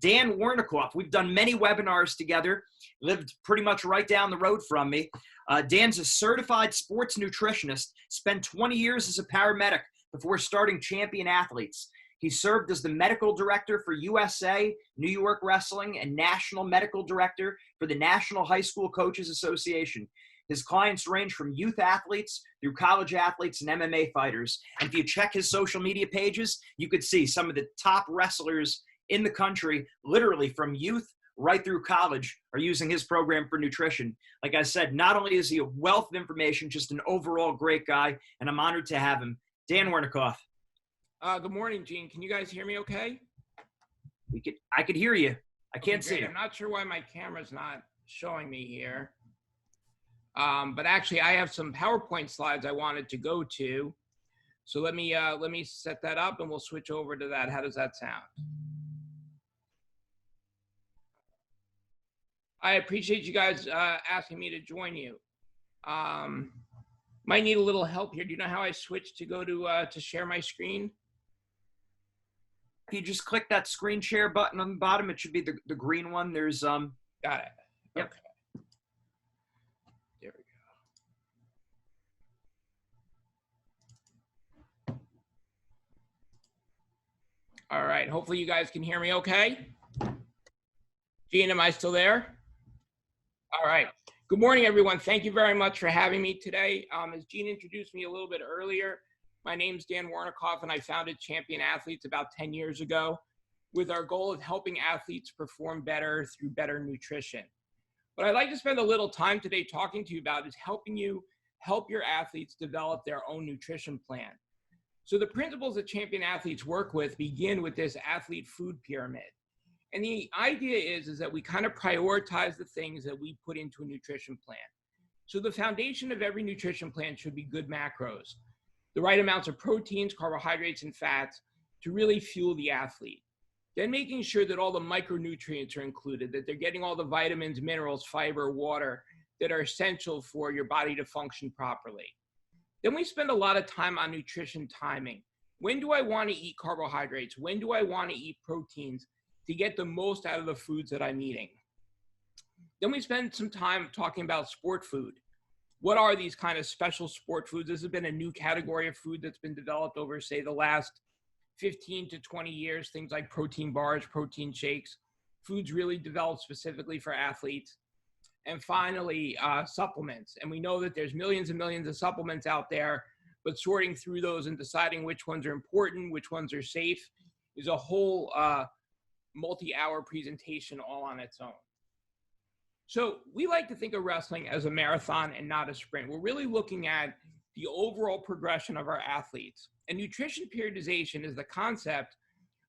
Dan Wernikoff. We've done many webinars together, lived pretty much right down the road from me. Dan's a certified sports nutritionist, spent 20 years as a paramedic before starting Champion Athletes. He served as the medical director for USA, New York Wrestling, and national medical director for the National High School Coaches Association. His clients range from youth athletes through college athletes and MMA fighters. And if you check his social media pages, you could see some of the top wrestlers in the country, literally from youth right through college, are using his program for nutrition. Like I said, not only is he a wealth of information, just an overall great guy, and I'm honored to have him. Dan Wernikoff. Good morning, Gene. Can you guys hear me okay? I could hear you. I can't see you. I'm not sure why my camera's not showing me here. But actually, I have some PowerPoint slides I wanted to go to. So let me set that up and we'll switch over to that. How does that sound? I appreciate you guys asking me to join you. Might need a little help here. Do you know how I switch to go to share my screen? If you just click that screen share button on the bottom, it should be the green one. There's Got it. Yep. Okay. There we go. All right. Hopefully you guys can hear me okay. Gene, am I still there? All right. Good morning, everyone. Thank you very much for having me today. As Gene introduced me a little bit earlier, my name's Dan Wernikoff, and I founded Champion Athletes about 10 years ago with our goal of helping athletes perform better through better nutrition. What I'd like to spend a little time today talking to you about is helping you help your athletes develop their own nutrition plan. So the principles that Champion Athletes work with begin with this athlete food pyramid. And the idea is that we kind of prioritize the things that we put into a nutrition plan. So the foundation of every nutrition plan should be good macros, the right amounts of proteins, carbohydrates, and fats to really fuel the athlete. Then making sure that all the micronutrients are included, that they're getting all the vitamins, minerals, fiber, water that are essential for your body to function properly. Then we spend a lot of time on nutrition timing. When do I want to eat carbohydrates? When do I want to eat proteins to get the most out of the foods that I'm eating? Then we spend some time talking about sport food. What are these kind of special sport foods? This has been a new category of food that's been developed over, say, the last 15 to 20 years, things like protein bars, protein shakes, foods really developed specifically for athletes. And finally, supplements. And we know that there's millions and millions of supplements out there, but sorting through those and deciding which ones are important, which ones are safe, is a whole multi-hour presentation all on its own. So we like to think of wrestling as a marathon and not a sprint. We're really looking at the overall progression of our athletes. And nutrition periodization is the concept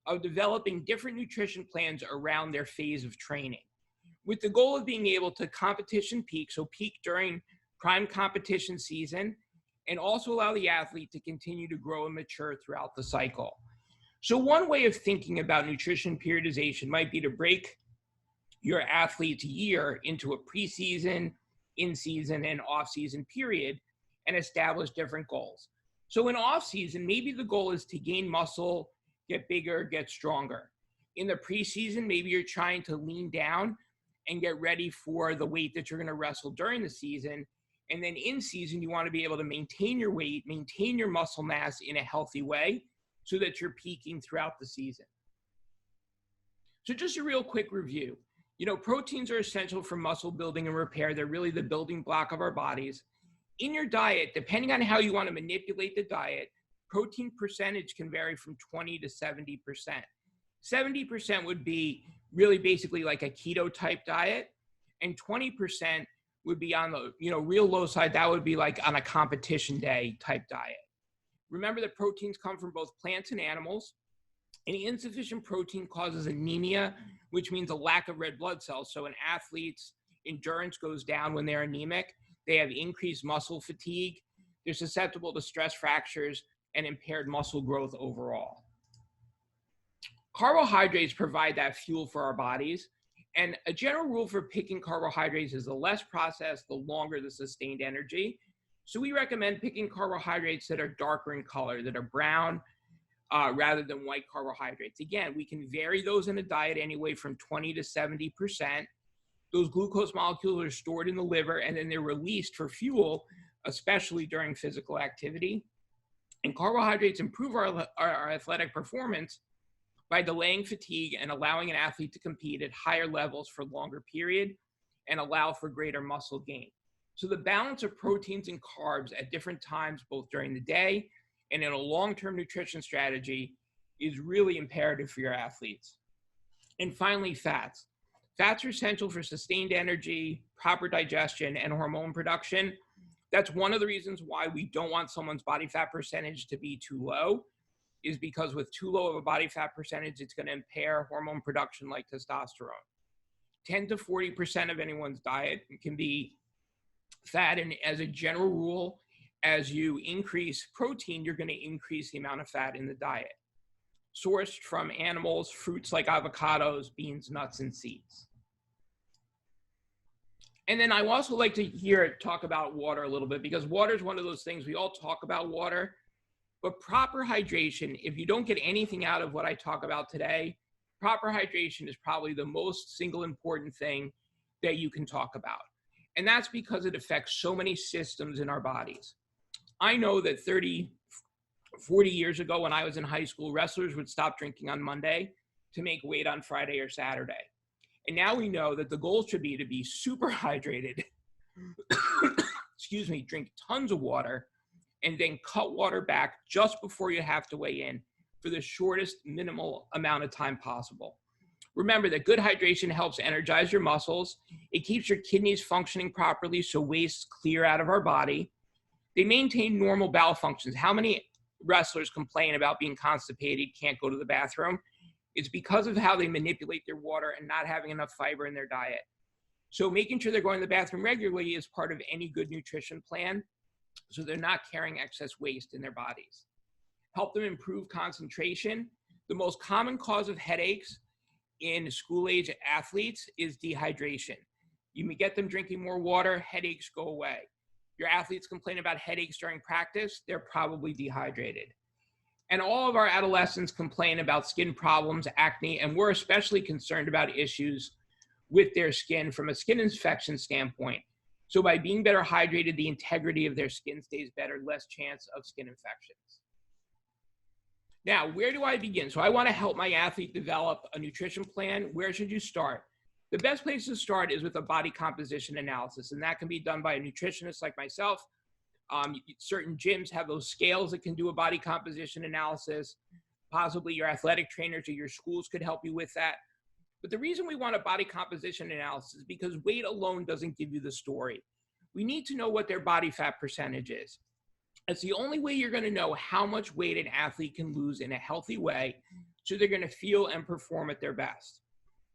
of developing different nutrition plans around their phase of training, with the goal of being able to competition peak, so peak during prime competition season, and also allow the athlete to continue to grow and mature throughout the cycle. So one way of thinking about nutrition periodization might be to break your athlete's year into a preseason, in-season, and off-season period and establish different goals. So in off-season, maybe the goal is to gain muscle, get bigger, get stronger. In the preseason, maybe you're trying to lean down and get ready for the weight that you're going to wrestle during the season. And then in season, you want to be able to maintain your weight, maintain your muscle mass in a healthy way so that you're peaking throughout the season. So just a real quick review. You know, proteins are essential for muscle building and repair. They're really the building block of our bodies. In your diet, depending on how you want to manipulate the diet, protein percentage can vary from 20 to 70%. 70% would be really basically like a keto type diet, and 20% would be on the real low side. That would be like on a competition day type diet. Remember that proteins come from both plants and animals. Any insufficient protein causes anemia, which means a lack of red blood cells. So an athlete's endurance goes down when they're anemic. They have increased muscle fatigue. They're susceptible to stress fractures and impaired muscle growth overall. Carbohydrates provide that fuel for our bodies. And a general rule for picking carbohydrates is the less processed, the longer the sustained energy. So we recommend picking carbohydrates that are darker in color, that are brown, rather than white carbohydrates. Again, we can vary those in a diet anyway from 20 to 70%. Those glucose molecules are stored in the liver and then they're released for fuel, especially during physical activity. And carbohydrates improve our athletic performance by delaying fatigue and allowing an athlete to compete at higher levels for longer period and allow for greater muscle gain. So the balance of proteins and carbs at different times, both during the day and in a long-term nutrition strategy, is really imperative for your athletes. And finally, fats. Fats are essential for sustained energy, proper digestion, and hormone production. That's one of the reasons why we don't want someone's body fat percentage to be too low, is because with too low of a body fat percentage, it's going to impair hormone production like testosterone. 10 to 40% of anyone's diet can be fat, and as a general rule, as you increase protein, you're going to increase the amount of fat in the diet. Sourced from animals, fruits like avocados, beans, nuts, and seeds. And then I also like to talk about water a little bit, because water is one of those things, we all talk about water, but proper hydration, if you don't get anything out of what I talk about today, proper hydration is probably the most single important thing that you can talk about. And that's because it affects so many systems in our bodies. I know that 30, 40 years ago when I was in high school, wrestlers would stop drinking on Monday to make weight on Friday or Saturday. And now we know that the goal should be to be super hydrated, excuse me, drink tons of water, and then cut water back just before you have to weigh in for the shortest minimal amount of time possible. Remember that good hydration helps energize your muscles. It keeps your kidneys functioning properly so waste clear out of our body. They maintain normal bowel functions. How many wrestlers complain about being constipated, can't go to the bathroom? It's because of how they manipulate their water and not having enough fiber in their diet. So making sure they're going to the bathroom regularly is part of any good nutrition plan, so they're not carrying excess waste in their bodies. Help them improve concentration. The most common cause of headaches in school-age athletes is dehydration. You may get them drinking more water, headaches go away. Your athletes complain about headaches during practice, they're probably dehydrated. And all of our adolescents complain about skin problems, acne, and we're especially concerned about issues with their skin from a skin infection standpoint. So by being better hydrated, the integrity of their skin stays better, less chance of skin infections. Now, where do I begin? So I want to help my athlete develop a nutrition plan. Where should you start? The best place to start is with a body composition analysis, and that can be done by a nutritionist like myself. Certain gyms have those scales that can do a body composition analysis. Possibly your athletic trainers or your schools could help you with that. But the reason we want a body composition analysis is because weight alone doesn't give you the story. We need to know what their body fat percentage is. It's the only way you're going to know how much weight an athlete can lose in a healthy way, so they're going to feel and perform at their best.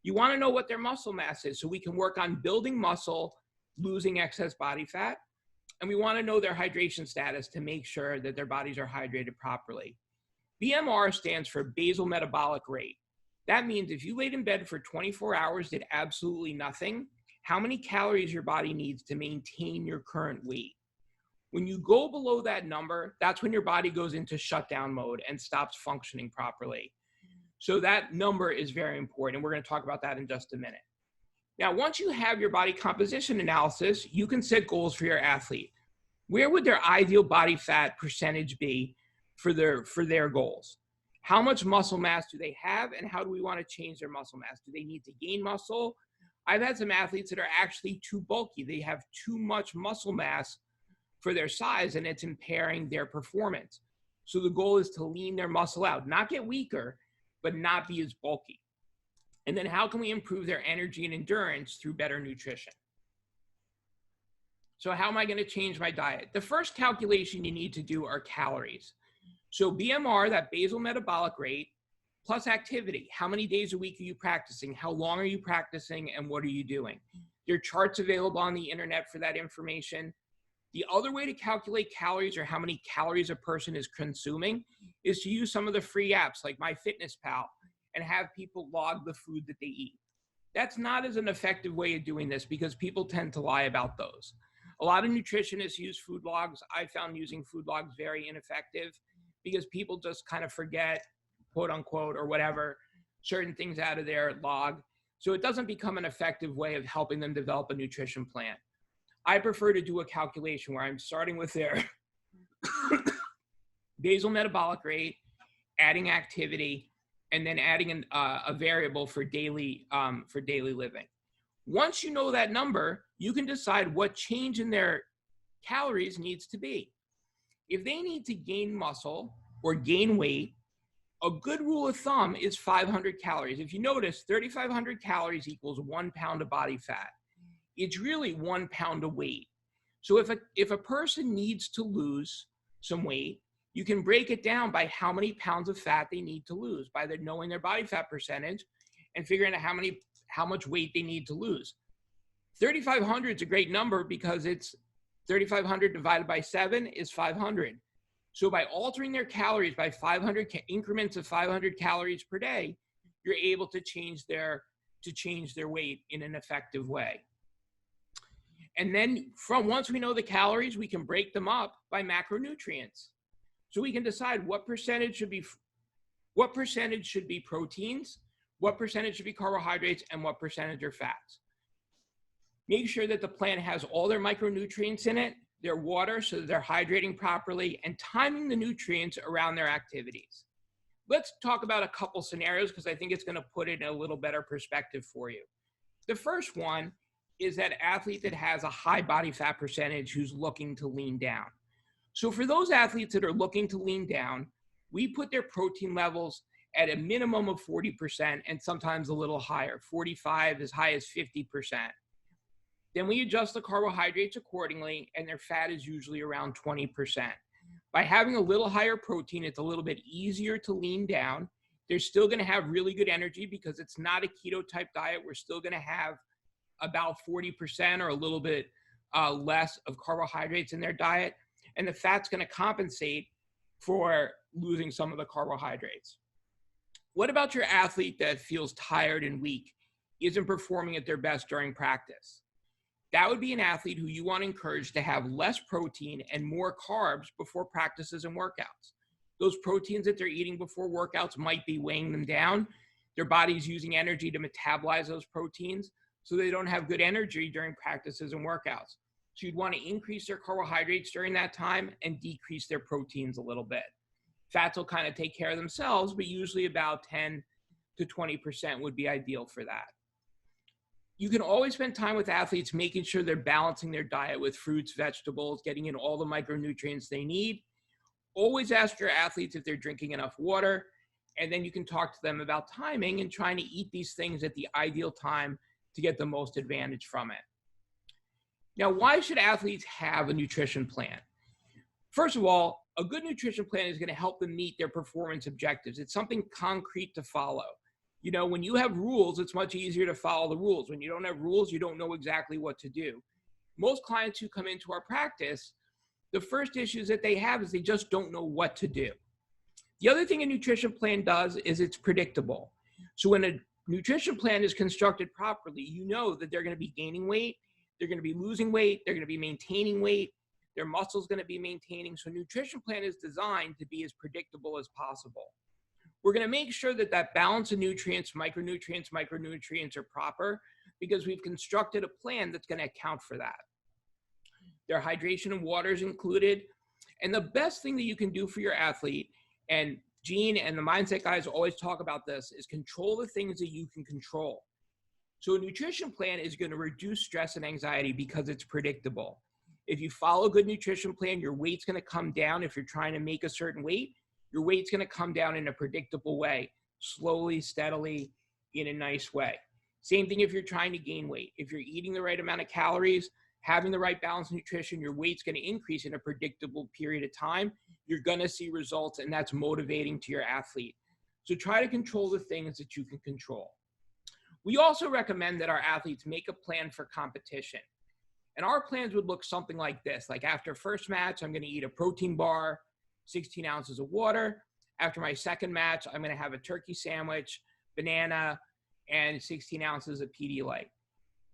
You want to know what their muscle mass is, so we can work on building muscle, losing excess body fat. And we want to know their hydration status to make sure that their bodies are hydrated properly. BMR stands for basal metabolic rate. That means if you laid in bed for 24 hours, did absolutely nothing, how many calories your body needs to maintain your current weight. When you go below that number, that's when your body goes into shutdown mode and stops functioning properly. So that number is very important, and we're going to talk about that in just a minute. Now, once you have your body composition analysis, you can set goals for your athlete. Where would their ideal body fat percentage be for their goals? How much muscle mass do they have, and how do we want to change their muscle mass? Do they need to gain muscle? I've had some athletes that are actually too bulky. They have too much muscle mass for their size, and it's impairing their performance. So the goal is to lean their muscle out, not get weaker, but not be as bulky. And then how can we improve their energy and endurance through better nutrition? So how am I going to change my diet? The first calculation you need to do are calories. So BMR, that basal metabolic rate, plus activity. How many days a week are you practicing? How long are you practicing? And what are you doing? There are charts available on the internet for that information. The other way to calculate calories, or how many calories a person is consuming, is to use some of the free apps like MyFitnessPal and have people log the food that they eat. That's not as an effective way of doing this because people tend to lie about those. A lot of nutritionists use food logs. I found using food logs very ineffective because people just kind of forget, quote unquote, or whatever, certain things out of their log. So it doesn't become an effective way of helping them develop a nutrition plan. I prefer to do a calculation where I'm starting with their basal metabolic rate, adding activity, and then adding a variable for daily living. Once you know that number, you can decide what change in their calories needs to be. If they need to gain muscle or gain weight, a good rule of thumb is 500 calories. If you notice, 3,500 calories equals 1 pound of body fat. It's really 1 pound of weight. So if a person needs to lose some weight, you can break it down by how many pounds of fat they need to lose by knowing their body fat percentage and figuring out how much weight they need to lose. 3,500 is a great number because it's 3,500 divided by 7 is 500. So by altering their calories by 500 increments of 500 calories per day, you're able to change their weight in an effective way. And then once we know the calories, we can break them up by macronutrients. So we can decide what percentage should be proteins, what percentage should be carbohydrates, and what percentage are fats. Make sure that the plan has all their micronutrients in it, their water so that they're hydrating properly, and timing the nutrients around their activities. Let's talk about a couple scenarios because I think it's going to put it in a little better perspective for you. The first one is that athlete that has a high body fat percentage who's looking to lean down. So for those athletes that are looking to lean down, we put their protein levels at a minimum of 40% and sometimes a little higher, 45 as high as 50%. Then we adjust the carbohydrates accordingly, and their fat is usually around 20%. By having a little higher protein, it's a little bit easier to lean down. They're still going to have really good energy because it's not a keto type diet. We're still going to have about 40% or a little bit less of carbohydrates in their diet. And the fat's going to compensate for losing some of the carbohydrates. What about your athlete that feels tired and weak, isn't performing at their best during practice? That would be an athlete who you want to encourage to have less protein and more carbs before practices and workouts. Those proteins that they're eating before workouts might be weighing them down. Their body's using energy to metabolize those proteins, so they don't have good energy during practices and workouts. So you'd want to increase their carbohydrates during that time and decrease their proteins a little bit. Fats will kind of take care of themselves, but usually about 10 to 20% would be ideal for that. You can always spend time with athletes making sure they're balancing their diet with fruits, vegetables, getting in all the micronutrients they need. Always ask your athletes if they're drinking enough water, and then you can talk to them about timing and trying to eat these things at the ideal time to get the most advantage from it. Now, why should athletes have a nutrition plan? First of all, a good nutrition plan is going to help them meet their performance objectives. It's something concrete to follow. You know, when you have rules, it's much easier to follow the rules. When you don't have rules, you don't know exactly what to do. Most clients who come into our practice, the first issues that they have is they just don't know what to do. The other thing a nutrition plan does is it's predictable. So when a nutrition plan is constructed properly, you know that they're going to be gaining weight, they're going to be losing weight, they're going to be maintaining weight, their muscle's going to be maintaining. So a nutrition plan is designed to be as predictable as possible. We're going to make sure that that balance of nutrients, micronutrients are proper because we've constructed a plan that's going to account for that. Their hydration and water is included. And the best thing that you can do for your athlete, and Gene and the mindset guys always talk about this, is control the things that you can control. So a nutrition plan is going to reduce stress and anxiety because it's predictable. If you follow a good nutrition plan, your weight's going to come down. If you're trying to make a certain weight, your weight's going to come down in a predictable way, slowly, steadily, in a nice way. Same thing if you're trying to gain weight. If you're eating the right amount of calories, having the right balanced nutrition, your weight's going to increase in a predictable period of time. You're going to see results, and that's motivating to your athlete. So try to control the things that you can control. We also recommend that our athletes make a plan for competition. And our plans would look something like this. Like after first match, I'm going to eat a protein bar, 16 ounces of water. After my second match, I'm going to have a turkey sandwich, banana, and 16 ounces of Pedialyte.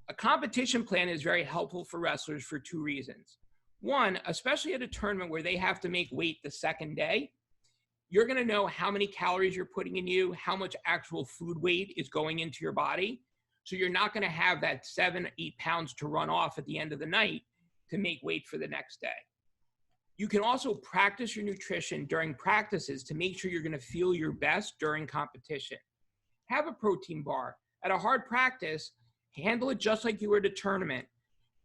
A competition plan is very helpful for wrestlers for two reasons. One, especially at a tournament where they have to make weight the second day, you're going to know how many calories you're putting in you, how much actual food weight is going into your body. So you're not going to have that 7-8 pounds to run off at the end of the night to make weight for the next day. You can also practice your nutrition during practices to make sure you're going to feel your best during competition. Have a protein bar. At a hard practice, handle it just like you were at a tournament.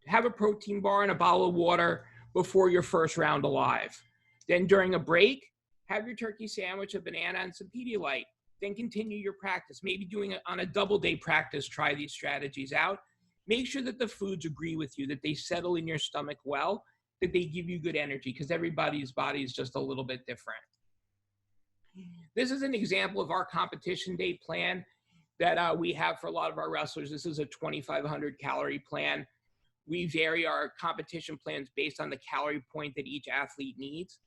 Have a protein bar and a bottle of water before your first round alive. Then during a break, have your turkey sandwich, a banana, and some Pedialyte. Then continue your practice. Maybe doing it on a double day practice, try these strategies out. Make sure that the foods agree with you, that they settle in your stomach well, that they give you good energy, because everybody's body is just a little bit different. This is an example of our competition day plan that we have for a lot of our wrestlers. This is a 2,500 calorie plan. We vary our competition plans based on the calorie point that each athlete needs.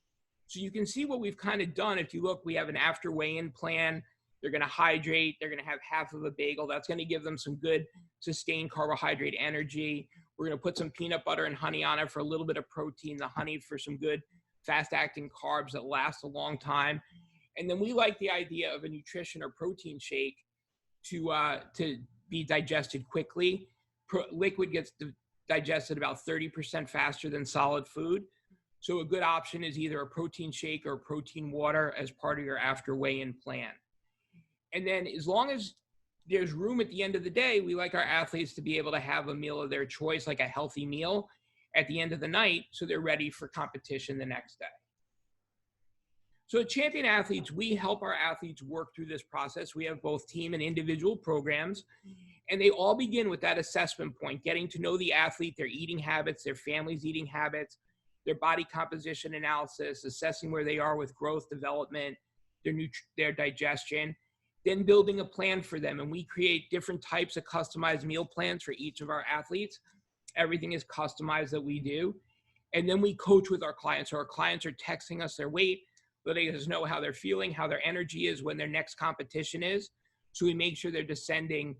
So you can see what we've kind of done. If you look, we have an after weigh-in plan. They're going to hydrate. They're going to have half of a bagel. That's going to give them some good sustained carbohydrate energy. We're going to put some peanut butter and honey on it for a little bit of protein, the honey for some good fast-acting carbs that last a long time. And then we like the idea of a nutrition or protein shake to be digested quickly. Liquid gets digested about 30% faster than solid food. So a good option is either a protein shake or a protein water as part of your after weigh-in plan. And then as long as there's room at the end of the day, we like our athletes to be able to have a meal of their choice, like a healthy meal at the end of the night, so they're ready for competition the next day. So at Champion Athletes, we help our athletes work through this process. We have both team and individual programs, and they all begin with that assessment point, getting to know the athlete, their eating habits, their family's eating habits, their body composition analysis, assessing where they are with growth, development, their digestion, then building a plan for them. And we create different types of customized meal plans for each of our athletes. Everything is customized that we do. And then we coach with our clients. So our clients are texting us their weight, letting us know how they're feeling, how their energy is when their next competition is. So we make sure they're descending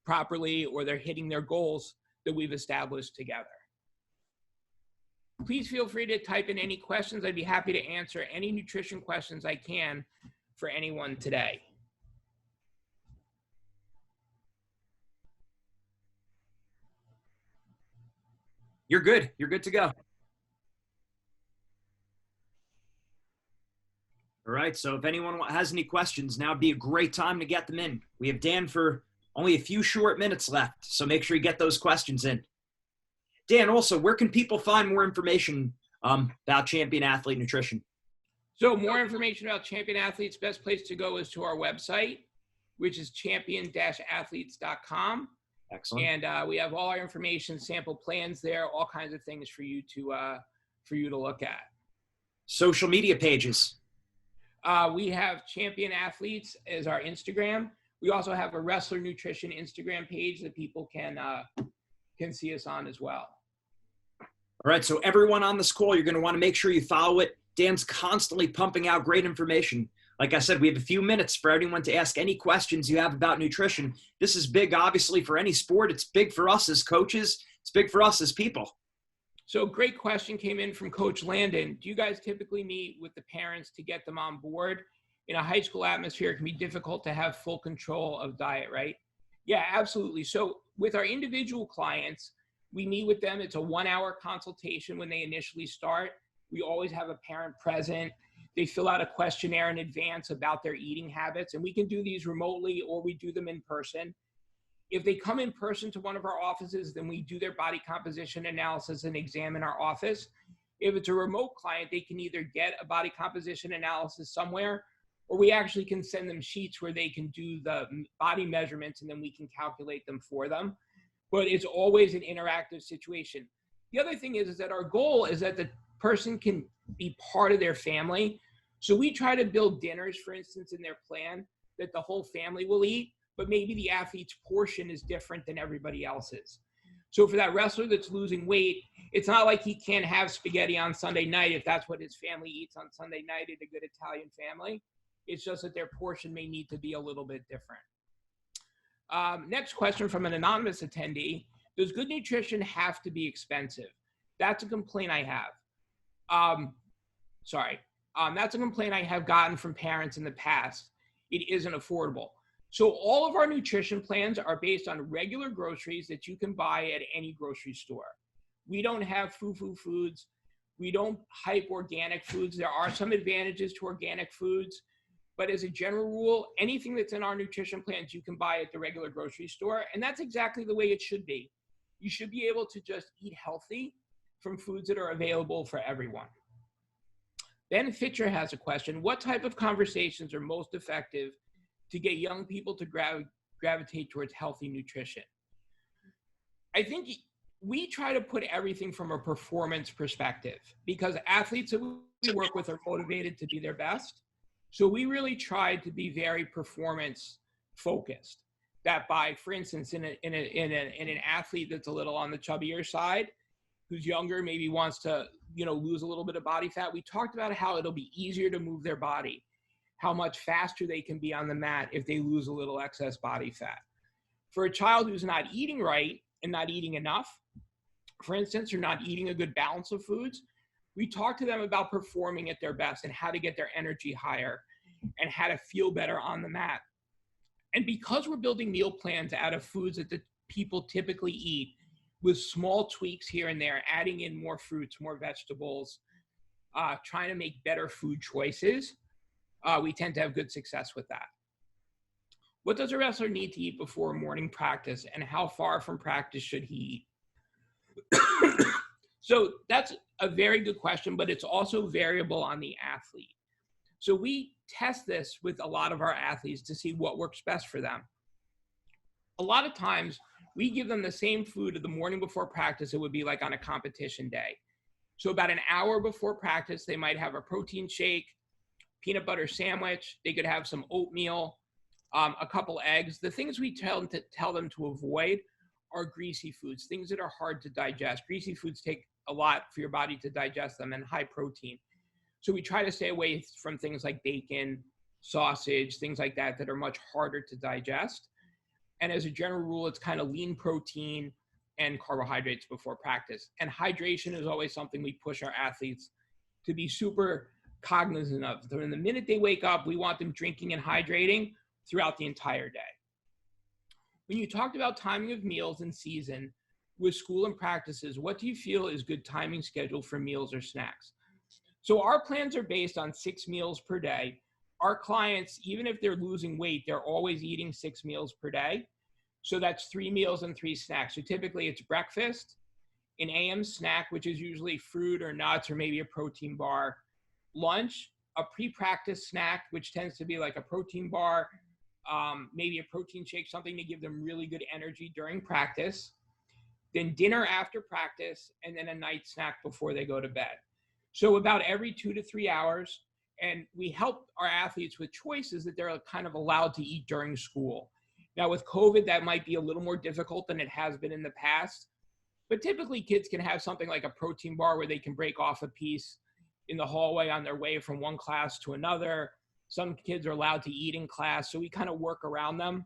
properly or they're hitting their goals that we've established together. Please feel free to type in any questions. I'd be happy to answer any nutrition questions I can for anyone today. You're good. You're good to go. All right, so if anyone has any questions, now would be a great time to get them in. We have Dan for only a few short minutes left, so make sure you get those questions in. Dan, also, where can people find more information about Champion Athlete Nutrition? So more information about Champion Athletes, best place to go is to our website, which is champion-athletes.com. Excellent. And we have all our information, sample plans there, all kinds of things for you to look at. Social media pages. We have Champion Athletes as our Instagram. We also have a Wrestler Nutrition Instagram page that people can see us on as well. All right, so everyone on this call, you're going to want to make sure you follow it. Dan's constantly pumping out great information. Like I said, we have a few minutes for anyone to ask any questions you have about nutrition. This is big, obviously, for any sport. It's big for us as coaches. It's big for us as people. So great question came in from Coach Landon. Do you guys typically meet with the parents to get them on board? In a high school atmosphere, it can be difficult to have full control of diet, right? Yeah, absolutely. So with our individual clients, we meet with them. It's a 1-hour consultation when they initially start. We always have a parent present. They fill out a questionnaire in advance about their eating habits, and we can do these remotely or we do them in person. If they come in person to one of our offices, then we do their body composition analysis and examine our office. If it's a remote client, they can either get a body composition analysis somewhere, or we actually can send them sheets where they can do the body measurements and then we can calculate them for them. But it's always an interactive situation. The other thing is that our goal is that the person can be part of their family. So we try to build dinners, for instance, in their plan that the whole family will eat, but maybe the athlete's portion is different than everybody else's. So for that wrestler that's losing weight, it's not like he can't have spaghetti on Sunday night if that's what his family eats on Sunday night at a good Italian family. It's just that their portion may need to be a little bit different. Next question from an anonymous attendee. Does good nutrition have to be expensive? That's a complaint I have. That's a complaint I have gotten from parents in the past. It isn't affordable. So all of our nutrition plans are based on regular groceries that you can buy at any grocery store. We don't have foo-foo foods. We don't hype organic foods. There are some advantages to organic foods, but as a general rule, anything that's in our nutrition plans, you can buy at the regular grocery store. And that's exactly the way it should be. You should be able to just eat healthy from foods that are available for everyone. Ben Fitcher has a question. What type of conversations are most effective to get young people to gravitate towards healthy nutrition? I think we try to put everything from a performance perspective because athletes that we work with are motivated to be their best. So we really try to be very performance focused. That by, for instance, in an athlete that's a little on the chubbier side, who's younger, maybe wants to, lose a little bit of body fat. We talked about how it'll be easier to move their body, how much faster they can be on the mat if they lose a little excess body fat. For a child who's not eating right and not eating enough, for instance, or not eating a good balance of foods, we talk to them about performing at their best and how to get their energy higher and how to feel better on the mat. And because we're building meal plans out of foods that the people typically eat, with small tweaks here and there, adding in more fruits, more vegetables, trying to make better food choices, we tend to have good success with that. What does a wrestler need to eat before morning practice, and how far from practice should he eat? So that's a very good question, but it's also variable on the athlete. So we test this with a lot of our athletes to see what works best for them. A lot of times, we give them the same food the morning before practice it would be like on a competition day. So about an hour before practice, they might have a protein shake, peanut butter sandwich. They could have some oatmeal, a couple eggs. The things we tell them to avoid are greasy foods, things that are hard to digest. Greasy foods take a lot for your body to digest them, and high protein. So we try to stay away from things like bacon, sausage, things like that that are much harder to digest. And as a general rule, it's kind of lean protein and carbohydrates before practice. And hydration is always something we push our athletes to be super cognizant of. So in the minute they wake up, we want them drinking and hydrating throughout the entire day. When you talked about timing of meals in season with school and practices, what do you feel is good timing schedule for meals or snacks? So our plans are based on 6 meals per day. Our clients, even if they're losing weight, they're always eating 6 meals per day. So that's 3 meals and 3 snacks. So typically it's breakfast, an AM snack, which is usually fruit or nuts or maybe a protein bar, lunch, a pre-practice snack, which tends to be like a protein bar, maybe a protein shake, something to give them really good energy during practice, then dinner after practice, and then a night snack before they go to bed. So about every 2 to 3 hours. And we help our athletes with choices that they're kind of allowed to eat during school. Now with COVID, that might be a little more difficult than it has been in the past. But typically kids can have something like a protein bar where they can break off a piece in the hallway on their way from one class to another. Some kids are allowed to eat in class. So we kind of work around them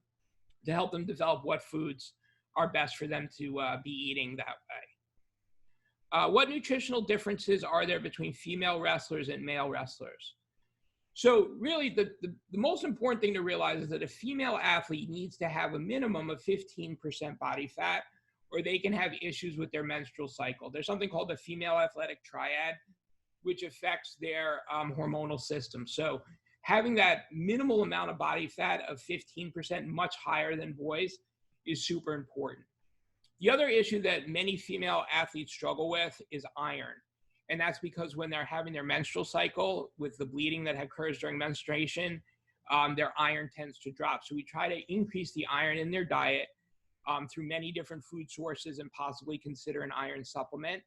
to help them develop what foods are best for them to be eating that way. What nutritional differences are there between female wrestlers and male wrestlers? So really, the most important thing to realize is that a female athlete needs to have a minimum of 15% body fat, or they can have issues with their menstrual cycle. There's something called the female athletic triad, which affects their hormonal system. So having that minimal amount of body fat of 15%, much higher than boys, is super important. The other issue that many female athletes struggle with is iron. And that's because when they're having their menstrual cycle with the bleeding that occurs during menstruation, their iron tends to drop. So we try to increase the iron in their diet through many different food sources and possibly consider an iron supplement.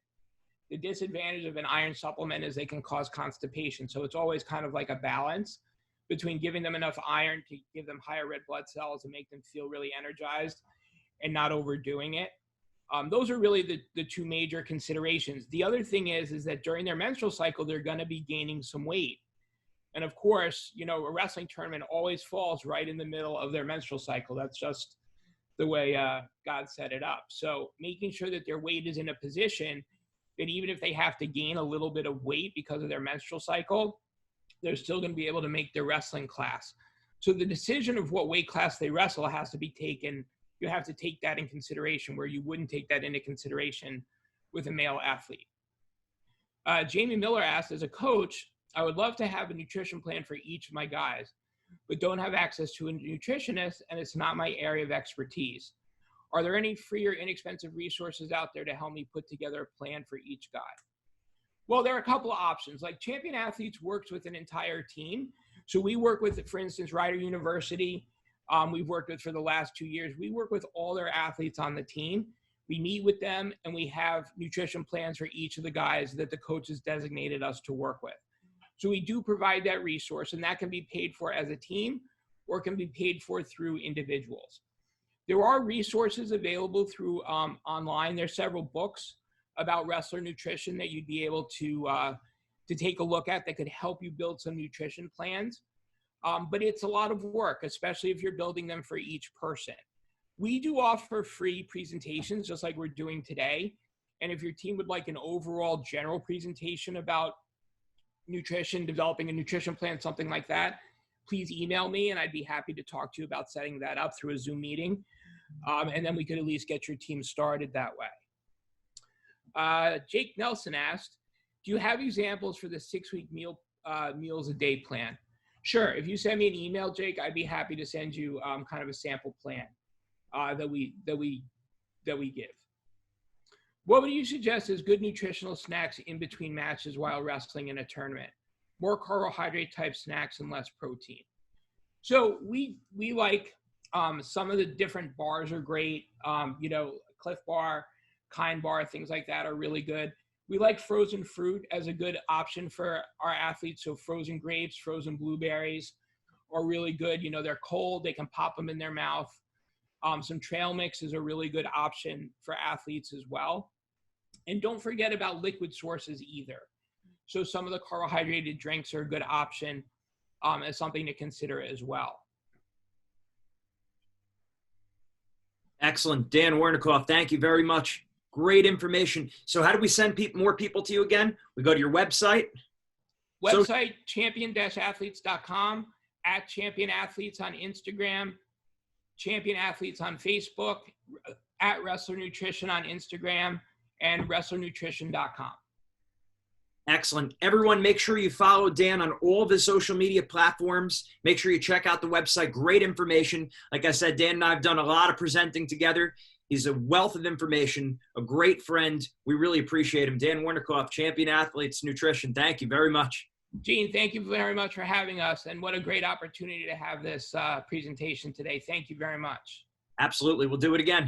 The disadvantage of an iron supplement is they can cause constipation. So it's always kind of like a balance between giving them enough iron to give them higher red blood cells and make them feel really energized and not overdoing it. Those are really the 2 major considerations. The other thing is that during their menstrual cycle, they're going to be gaining some weight. And of course, a wrestling tournament always falls right in the middle of their menstrual cycle. That's just the way God set it up. So making sure that their weight is in a position that even if they have to gain a little bit of weight because of their menstrual cycle, they're still going to be able to make their wrestling class. So the decision of what weight class they wrestle has to be taken. You have to take that in consideration where you wouldn't take that into consideration with a male athlete. Jamie Miller asked, as a coach, I would love to have a nutrition plan for each of my guys, but don't have access to a nutritionist, and it's not my area of expertise. Are there any free or inexpensive resources out there to help me put together a plan for each guy? Well, there are a couple of options. Like Champion Athletes works with an entire team. So we work with, for instance, Rider University. We've worked with for the last 2 years. We work with all their athletes on the team. We meet with them and we have nutrition plans for each of the guys that the coaches designated us to work with. So we do provide that resource, and that can be paid for as a team or can be paid for through individuals. There are resources available through online. There's several books about wrestler nutrition that you'd be able to take a look at that could help you build some nutrition plans. But it's a lot of work, especially if you're building them for each person. We do offer free presentations just like we're doing today. And if your team would like an overall general presentation about nutrition, developing a nutrition plan, something like that, please email me and I'd be happy to talk to you about setting that up through a Zoom meeting. And then we could at least get your team started that way. Jake Nelson asked, do you have examples for the 6-week meals a day plan? Sure. If you send me an email, Jake, I'd be happy to send you kind of a sample plan that we give. What would you suggest as good nutritional snacks in between matches while wrestling in a tournament? More carbohydrate type snacks and less protein. So we like some of the different bars are great. Cliff Bar, Kind Bar, things like that are really good. We like frozen fruit as a good option for our athletes. So frozen grapes, frozen blueberries are really good. They're cold, they can pop them in their mouth. Some trail mix is a really good option for athletes as well. And don't forget about liquid sources either. So some of the carbohydrated drinks are a good option as something to consider as well. Excellent. Dan Wernikoff, thank you very much. Great information. So how do we send more people to you again? We go to your website? Website, champion-athletes.com, at Champion Athletes on Instagram, Champion Athletes on Facebook, at Wrestler Nutrition on Instagram, and wrestlernutrition.com. Excellent. Everyone, make sure you follow Dan on all of his social media platforms. Make sure you check out the website. Great information. Like I said, Dan and I have done a lot of presenting together. He's a wealth of information, a great friend. We really appreciate him. Dan Wernikoff, Champion Athletes Nutrition. Thank you very much. Gene, thank you very much for having us, and what a great opportunity to have this presentation today. Thank you very much. Absolutely. We'll do it again.